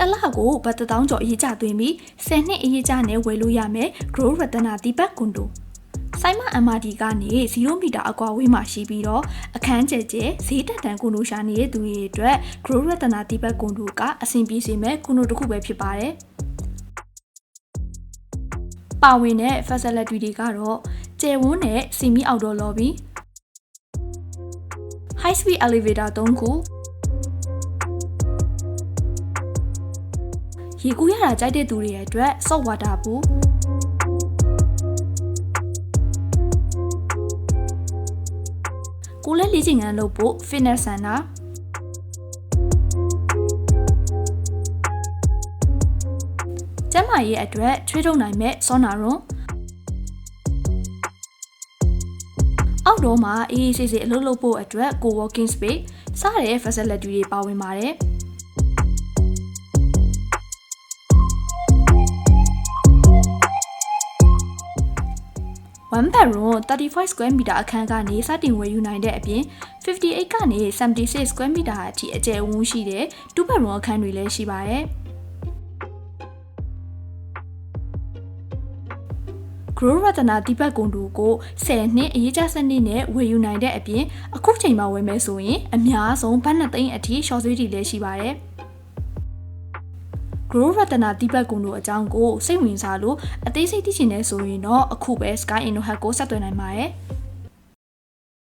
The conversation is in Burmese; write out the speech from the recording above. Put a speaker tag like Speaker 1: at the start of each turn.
Speaker 1: တလကိုဘတ်တထောင်ကျော်အရေးကြသွင်းပြီး10နှစ်အရေးကြနဲ့ဝယ်လို့ရမယ် Grow ရတနာတိပတ်ကွန်ဒိုဆိုင်မ MRD ကနေ0မီတာအကွာဝေးမှာရှိပြီးတော့အခန်းကျဲကျဲဈေးတက်တန်ကွန်ဒိုရှာနေတဲ့သူတွေအတွက် Grow ရတနာတိပတ်ကွန်ဒိုကအဆင်ပြေစေမဲ့ကွန်ဒိုတစ်ခုပဲဖြစ်ပါတယ်ပါဝင်တဲ့ facility တွေကတော့ကျယ်ဝန်းတဲ့စီမီ outdoor lobby high speed elevator 3 ခုရေကူးရတာကြိုက်တဲ့သူတွေရဲ့အတွက် salt water poolကိုလည်းလေ့ကျင့်ခန်းလုပ်ဖို့ fitness center ကျန်းမာရေးအတွက်ထွေးထုတ်နိုင်မဲ့ sauna room အောက်တော့မှာအေးအေးဆေးဆေးအလုပ်လုပ်ဖို့အတွက် co-working space စတဲ့ facility တွေပါဝင်ပါတယ်1 bedroom 35 square meter အခန်းကနေစတင်ဝယ်ယူနိုင်တဲ့အပြင်58ကနေ76 square meter အထိအကျယ်ဝန်းရှိတဲ့2 bedroom အခန်းတွေလည်းရှိပါတယ်။ Grow ရတနာတိပတ်ကွန်ဒိုကို10နှစ်အရေးကြစနစ်နဲ့ဝယ်ယူနိုင်တဲ့အပြင်အခုချိန်မှာဝယ်မယ်ဆိုရင်အများဆုံးဘတ်2သိန်းအထိရှော့ဈေးတွေလည်းရှိပါတယ်။ Grow ရတနာတိပတ်ကွန်ဒိုအကြောင်းကိုစိတ်ဝင်စားလို့အသေးစိတ်သိချင်နေဆိုရင်တော့အခုပဲ Sky Inno Hack ကိုဆက်သွယ်နိုင်ပါတယ်။